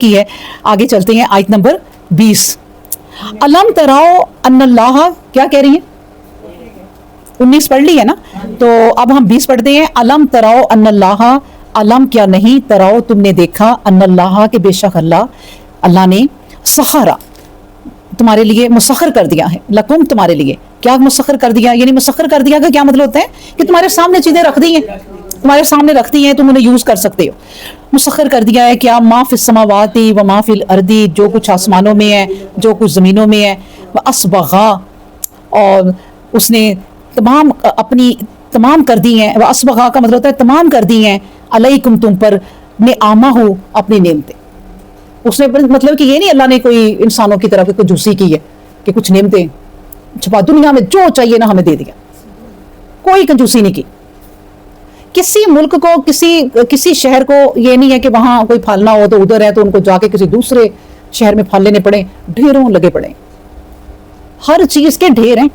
کی ہے. آگے چلتے ہیں آیت نمبر 20. الم تراؤ ان اللہ, کیا کہہ رہی ہیں؟ 19 پڑھ لی ہے نا, تو اب ہم 20 پڑھتے ہیں. الم تراؤ ان اللہ, علم کیا نہیں, تراؤ تم نے دیکھا, ان اللہ کے بے شک اللہ نے سخرا تمہارے لیے مسخر کر دیا ہے, لکم تمہارے لیے. کیا مسخر کر دیا؟ یعنی مسخر کر دیا کا کیا مطلب ہوتا ہے کہ تمہارے سامنے چیزیں رکھ دی ہیں, تمہارے سامنے رکھ دی ہیں, تم انہیں یوز کر سکتے ہو. مسخر کر دیا ہے کیا؟ ما فی السماوات و ما فی الارض, جو کچھ آسمانوں میں ہے جو کچھ زمینوں میں ہے. واسبغا, اور اس نے اپنی تمام کر دی ہیں. واسبغا کا مطلب ہوتا ہے تمام کر دی ہیں, علیکم تم پر, نعمہ ہو اپنی نعمتیں. اس نے مطلب کہ یہ نہیں اللہ نے کوئی انسانوں کی طرف کنجوسی کی ہے کہ کچھ نعمتیں چھپا, دنیا میں جو چاہیے نا ہمیں دے دیا, کوئی کنجوسی نہیں کی. کسی ملک کو, کسی شہر کو یہ نہیں ہے کہ وہاں کوئی پھالنا ہو تو ادھر ہے تو ان کو جا کے کسی دوسرے شہر میں پھال لینے پڑے, ڈھیروں لگے پڑے, ہر چیز کے ڈھیر ہیں.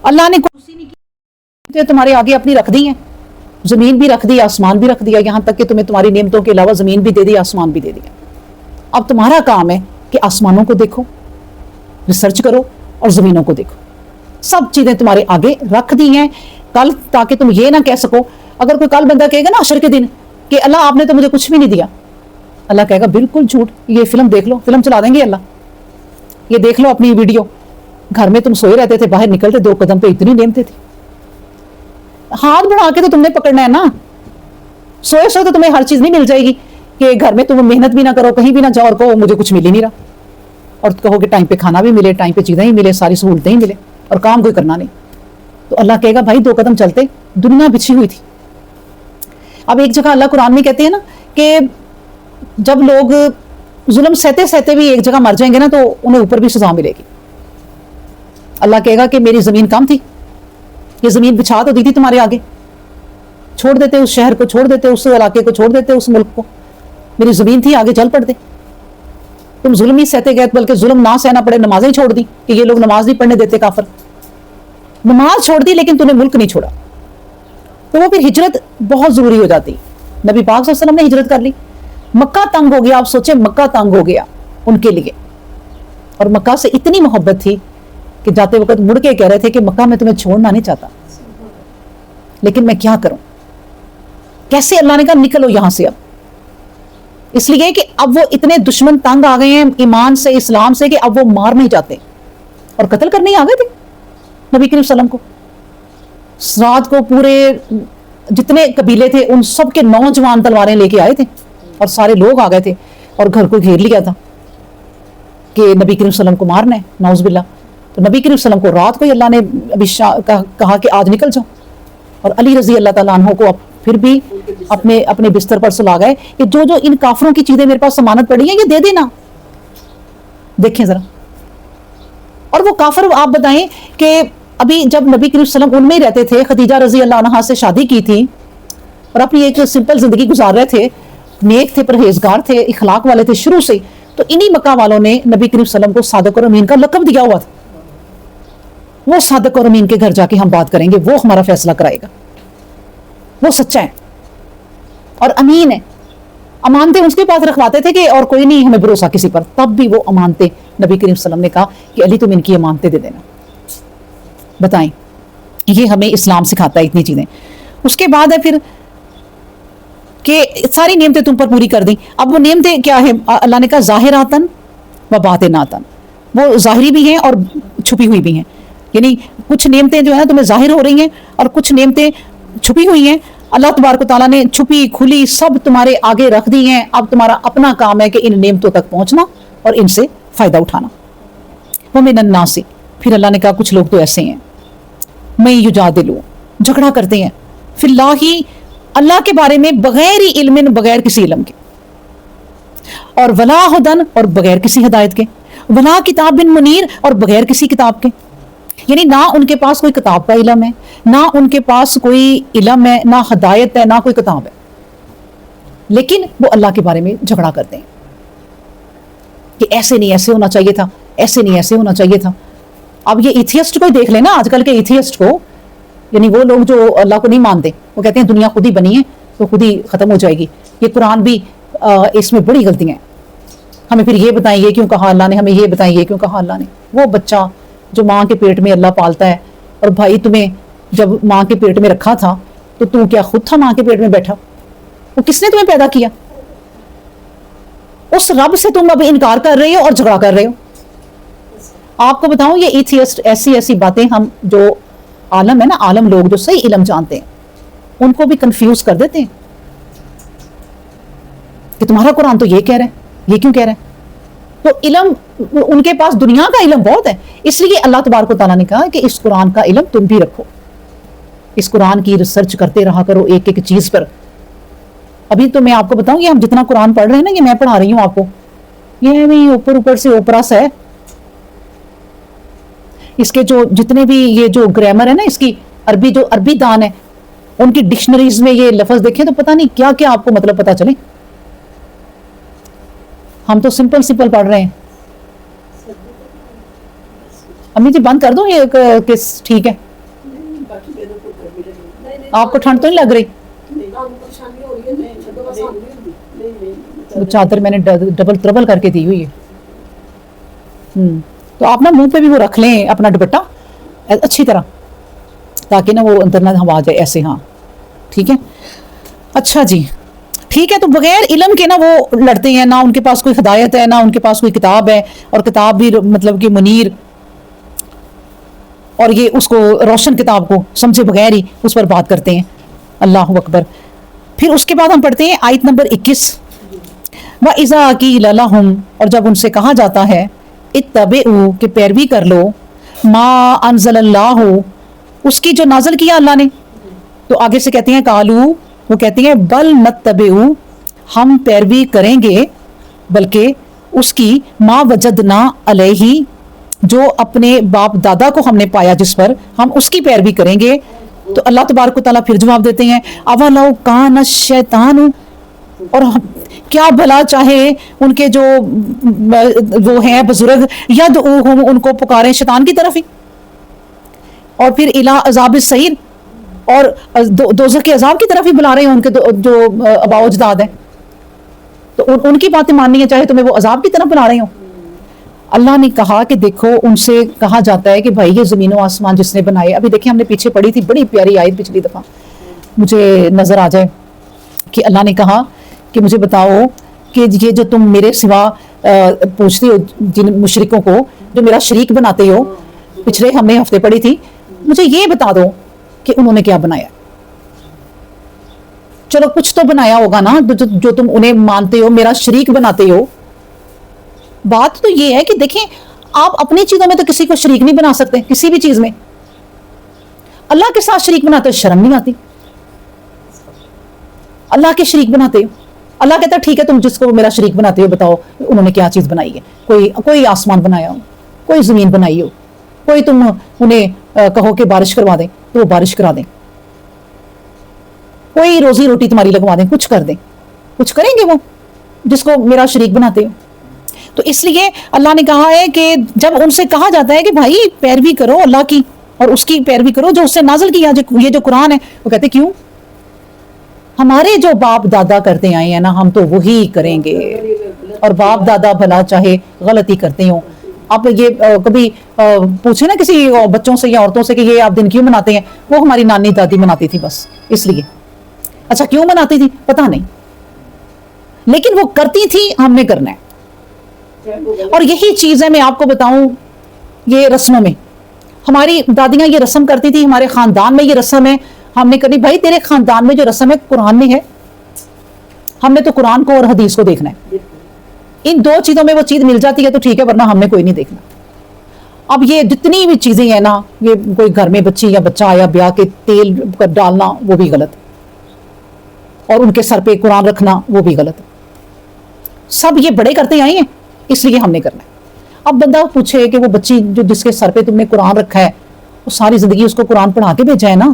اللہ نے کنجوسی نہیں کی, تمہارے آگے اپنی رکھ دی ہیں, زمین بھی رکھ دی, آسمان بھی رکھ دیا, یہاں تک کہ تمہیں تمہاری نعمتوں کے علاوہ زمین بھی دے دی, آسمان بھی دے دیا. اب تمہارا کام ہے کہ آسمانوں کو دیکھو, ریسرچ کرو, اور زمینوں کو دیکھو. سب چیزیں تمہارے آگے رکھ دی ہیں کل, تاکہ تم یہ نہ کہہ سکو. اگر کوئی کل بندہ کہے گا نا حشر کے دن کہ اللہ آپ نے تو مجھے کچھ بھی نہیں دیا, اللہ کہے گا بالکل جھوٹ, یہ فلم دیکھ لو, فلم چلا دیں گے اللہ, یہ دیکھ لو اپنی ویڈیو, گھر میں تم سوئے رہتے تھے, باہر نکلتے 2 قدم پہ اتنی نعمتیں تھی, ہاتھ بڑھا کے تو تم نے پکڑنا ہے نا. سوئے تو تمہیں ہر چیز نہیں مل جائے گی کہ گھر میں تم محنت بھی نہ کرو, کہیں بھی نہ جاؤ اور کہو مجھے کچھ مل ہی نہیں رہا, اور کہو کہ ٹائم پہ کھانا بھی ملے, ٹائم پہ چیزیں ہی ملے, ساری سہولتیں ہی ملے, اور کام کوئی کرنا نہیں. تو اللہ کہے گا بھائی 2 قدم چلتے دنیا بچھی ہوئی تھی. اب ایک جگہ اللہ قرآن میں کہتے ہیں نا کہ جب لوگ ظلم سہتے سہتے بھی ایک جگہ مر جائیں گے نا تو انہیں اوپر بھی سزا ملے گی. اللہ کہے گا کہ میری زمین کم تھی, یہ زمین بچھا تو دی تھی تمہارے آگے, چھوڑ دیتے اس شہر کو, چھوڑ دیتے اس علاقے کو, چھوڑ دیتے اس ملک کو, میری زمین تھی آگے چل پڑتے. تم ظلم ہی سہتے گئے, بلکہ ظلم نہ سہنا پڑے, نمازیں چھوڑ دی کہ یہ لوگ نماز نہیں پڑھنے دیتے کافر, نماز چھوڑ دی لیکن تم نے ملک نہیں چھوڑا. تو وہ پھر ہجرت بہت ضروری ہو جاتی. نبی پاک صلی اللہ علیہ وسلم نے ہجرت کر لی, مکہ تنگ ہو گیا. آپ سوچیں مکہ تنگ ہو گیا ان کے لیے, اور مکہ سے اتنی محبت تھی کہ جاتے وقت مڑ کے کہہ رہے تھے کہ مکہ میں تمہیں چھوڑنا نہیں چاہتا, لیکن میں کیا کروں. کیسے؟ اللہ نے کہا نکلو یہاں سے. اب اس لیے کہ اب وہ اتنے دشمن تنگ آ گئے ہیں ایمان سے, اسلام سے, کہ اب وہ مار نہیں جاتے اور قتل کرنے ہی آ گئے تھے نبی کریم صلی اللہ علیہ وسلم کو. رات کو پورے جتنے قبیلے تھے ان سب کے نوجوان تلواریں لے کے آئے تھے, اور سارے لوگ آ گئے تھے اور گھر کو گھیر لیا تھا کہ نبی کریم صلی اللہ علیہ وسلم کو مارنا ہے, نعوذ باللہ. تو نبی کریم صلی اللہ علیہ وسلم کو رات کو ہی اللہ نے ابھی کہا کہ آج نکل جاؤ, اور علی رضی اللہ تعالیٰ عنہ کو اب پھر بھی اپنے بستر پر سلا گئے کہ جو ان کافروں کی چیزیں میرے پاس ضمانت پڑی ہیں یہ دے دینا. دیکھیں ذرا. اور وہ کافر, آپ بتائیں کہ ابھی جب نبی کریم صلی اللہ علیہ وسلم ان میں ہی رہتے تھے, خدیجہ رضی اللہ عنہا سے شادی کی تھی اور اپنی ایک سمپل زندگی گزار رہے تھے, نیک تھے, پرہیزگار تھے, اخلاق والے تھے شروع سے, تو انہی مکہ والوں نے نبی کریم صلی اللہ علیہ وسلم کو صادق اور امین کا لقب دیا ہوا تھا. وہ صادق اور امین کے گھر جا کے ہم بات کریں گے, وہ ہمارا فیصلہ کرائے گا, وہ سچا ہے اور امین ہے. امانتیں اس کے پاس رکھواتے تھے کہ اور کوئی نہیں ہمیں بھروسہ کسی پر, تب بھی وہ امانتیں نبی کریم صلی اللہ علیہ وسلم نے کہا کہ علی تم ان کی امانتیں دے دینا. بتائیں, یہ ہمیں اسلام سکھاتا ہے اتنی چیزیں. اس کے بعد ہے پھر کہ ساری نعمتیں تم پر پوری کر دیں. اب وہ نعمتیں کیا ہے؟ اللہ نے کہا ظاہراتن و باطناتن, وہ ظاہری بھی ہیں اور چھپی ہوئی بھی ہیں. یعنی کچھ نعمتیں جو ہیں تمہیں ظاہر ہو رہی ہیں اور کچھ نعمتیں چھپی ہوئی ہیں. اللہ تبارک و تعالیٰ نے چھپی کھلی سب تمہارے آگے رکھ دی ہیں. اب تمہارا اپنا کام ہے کہ ان نعمتوں تک پہنچنا اور ان سے فائدہ اٹھانا. وَمِنَ النَّاسِ, پھر اللہ نے کہا کچھ لوگ تو ایسے ہیں, میں یجادلو, جھگڑا کرتے ہیں, فی اللہ, اللہ کے بارے میں, بغیر علم, بغیر کسی علم کے, اور ولا ہدن, اور بغیر کسی ہدایت کے, ولا کتاب منیر, اور بغیر کسی کتاب کے. یعنی نہ ان کے پاس کوئی کتاب کا علم ہے, نہ ان کے پاس کوئی علم ہے, نہ ہدایت ہے, نہ کوئی کتاب ہے, لیکن وہ اللہ کے بارے میں جھگڑا کرتے ہیں کہ ایسے نہیں ایسے ہونا چاہیے تھا, ایسے نہیں ایسے ہونا چاہیے تھا. اب یہ ایتھیسٹ کو ہی دیکھ لیں نا, آج کل کے ایتھیسٹ کو, یعنی وہ لوگ جو اللہ کو نہیں مانتے, وہ کہتے ہیں دنیا خود ہی بنی ہے تو خود ہی ختم ہو جائے گی, یہ قرآن بھی اس میں بڑی غلطیاں ہیں. ہمیں پھر یہ بتائیں یہ کیوں کہا اللہ نے, ہمیں یہ بتائیں یہ کیوں کہا اللہ نے. وہ بچہ جو ماں کے پیٹ میں اللہ پالتا ہے, اور بھائی تمہیں جب ماں کے پیٹ میں رکھا تھا تو تم کیا خود تھا ماں کے پیٹ میں بیٹھا؟ وہ کس نے تمہیں پیدا کیا؟ اس رب سے تم اب انکار کر رہے ہو اور جھگڑا کر رہے ہو. آپ کو بتاؤں یہ ایتھیسٹ ایسی باتیں, ہم جو عالم ہے نا, عالم لوگ جو صحیح علم جانتے ہیں ان کو بھی کنفیوز کر دیتے ہیں کہ تمہارا قرآن تو یہ کہہ رہا ہے, یہ کیوں کہہ رہا ہے. تو علم ان کے پاس دنیا کا علم بہت ہے, اس لیے اللہ تبارک و تعالیٰ نے کہا کہ اس قرآن کا علم تم بھی رکھو, اس قرآن کی ریسرچ کرتے رہا کرو ایک ایک چیز پر. ابھی تو میں آپ کو بتاؤں, یہ ہم جتنا قرآن پڑھ رہے ہیں نا, یہ میں پڑھا رہی ہوں آپ کو, یہ اوپر سے اوپرا سا ہے. اس کے جو جتنے بھی یہ جو گرامر ہے نا, اس کی عربی جو عربی دان ہے, ان کی ڈکشنریز میں یہ لفظ دیکھیں تو پتہ نہیں کیا کیا آپ کو مطلب پتہ چلے. ہم تو سمپل پڑھ رہے ہیں. امی جی بند کر دو یہ کس, ٹھیک ہے. آپ کو ٹھنڈ تو نہیں لگ رہی؟ چادر میں نے ڈبل ٹربل کر کے دی ہوئی ہے. تو آپ نا منہ پہ بھی وہ رکھ لیں اپنا دوپٹہ اچھی طرح, تاکہ نا وہ اندر نہ ہوا جائے ایسے. ہاں ٹھیک ہے. اچھا جی ٹھیک ہے. تو بغیر علم کے نا وہ لڑتے ہیں, نہ ان کے پاس کوئی ہدایت ہے, نہ ان کے پاس کوئی کتاب ہے, اور کتاب بھی مطلب کہ منیر, اور یہ اس کو روشن کتاب کو سمجھے بغیر ہی اس پر بات کرتے ہیں. اللہ اکبر. پھر اس کے بعد ہم پڑھتے ہیں آیت نمبر 21. وَإِذَا قِيلَ لَهُمْ, اور جب ان سے کہا جاتا ہے اتبعوا, کہ پیروی کر لو, ما انزل اللہ, اس کی جو نازل کیا اللہ نے. تو آگے سے کہتے ہیں قالوا, وہ کہتے ہیں بل نتبعوا, ہم پیروی کریں گے, بلکہ اس کی ما وجدنا علیہ, جو اپنے باپ دادا کو ہم نے پایا جس پر, ہم اس کی پیروی کریں گے. تو اللہ تبارک و تعالیٰ پھر جواب دیتے ہیں اولو کان الشیطان, اور کیا بھلا چاہے ان کے جو وہ ہیں بزرگ, یدعوہم, ان کو پکاریں شیطان کی طرف ہی, اور پھر الی عذاب السعیر, اور دوزخ کے عذاب کی طرف ہی بلا رہے ہیں ان کے جو آباء و اجداد ہیں. تو ان کی باتیں ماننی ہے چاہے تمہیں وہ عذاب کی طرف بلا رہے ہوں. اللہ نے کہا کہ دیکھو, ان سے کہا جاتا ہے کہ بھائی یہ زمین و آسمان جس نے بنائے, ابھی دیکھیں ہم نے پیچھے پڑھی تھی بڑی پیاری آیت پچھلی دفعہ, مجھے نظر آ جائے کہ اللہ نے کہا کہ مجھے بتاؤ کہ یہ جو تم میرے سوا پوچھتے ہو جن مشرکوں کو جو میرا شریک بناتے ہو, پچھلے ہم نے ہفتے پڑھی تھی, مجھے یہ بتا دو کہ انہوں نے کیا بنایا. چلو کچھ تو بنایا ہوگا نا جو تم انہیں مانتے ہو, میرا شریک بناتے ہو. بات تو یہ ہے کہ دیکھیں آپ اپنی چیزوں میں تو کسی کو شریک نہیں بنا سکتے, کسی بھی چیز میں. اللہ کے ساتھ شریک بناتے ہو, شرم نہیں آتی؟ اللہ کے شریک بناتے ہو, اللہ کہتا ہے ٹھیک ہے تم جس کو میرا شریک بناتے ہو بتاؤ انہوں نے کیا چیز بنائی ہے. کوئی آسمان بنایا ہو, کوئی زمین بنائی ہو, کوئی تم انہیں کہو کہ بارش کروا دیں تو وہ بارش کرا دیں, کوئی روزی روٹی تمہاری لگوا دیں, کچھ کر دیں, کچھ کریں گے وہ جس کو میرا شریک بناتے ہو. تو اس لیے اللہ نے کہا ہے کہ جب ان سے کہا جاتا ہے کہ بھائی پیروی کرو اللہ کی, اور اس کی پیروی کرو جو اس سے نازل کیا, یہ جو قرآن ہے, وہ کہتے کیوں, ہمارے جو باپ دادا کرتے آئے ہیں نا ہم تو وہی کریں گے, اور باپ دادا بھلا چاہے غلطی کرتے ہوں. آپ یہ کبھی پوچھیں نا کسی بچوں سے یا عورتوں سے کہ یہ آپ دن کیوں مناتے ہیں, وہ ہماری نانی دادی مناتی تھی بس اس لیے. اچھا کیوں مناتی تھی پتہ نہیں, لیکن وہ کرتی تھی, ہم نے کرنا ہے. اور یہی چیز ہے, میں آپ کو بتاؤں, یہ رسموں میں ہماری دادیاں یہ رسم کرتی تھی, ہمارے خاندان میں یہ رسم ہے, ہم نے کرنی. بھائی تیرے خاندان میں جو رسم ہے قرآن میں ہے, ہم نے تو قرآن کو اور حدیث کو دیکھنا ہے. ان دو چیزوں میں وہ چیز مل جاتی ہے تو ٹھیک ہے, ورنہ ہم نے کوئی نہیں دیکھنا. اب یہ جتنی بھی چیزیں ہیں نا, یہ کوئی گھر میں بچی یا بچہ آیا بیاہ کے تیل ڈالنا وہ بھی غلط, اور ان کے سر پہ قرآن رکھنا وہ بھی غلط. سب یہ بڑے کرتے آئے ہیں اس لیے ہم نے کرنا ہے. اب بندہ پوچھے کہ وہ بچی جو جس کے سر پہ تم نے قرآن رکھا ہے, وہ ساری زندگی اس کو قرآن پڑھا کے بھیجا ہے نا,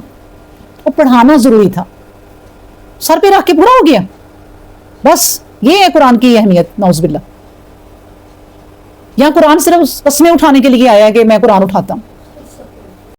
وہ پڑھانا ضروری تھا, سر پہ رکھ کے پورا ہو گیا. بس یہ ہے قرآن کی اہمیت, نعوذ باللہ. یہاں قرآن صرف قسمیں اٹھانے کے لیے آیا ہے کہ میں قرآن اٹھاتا ہوں.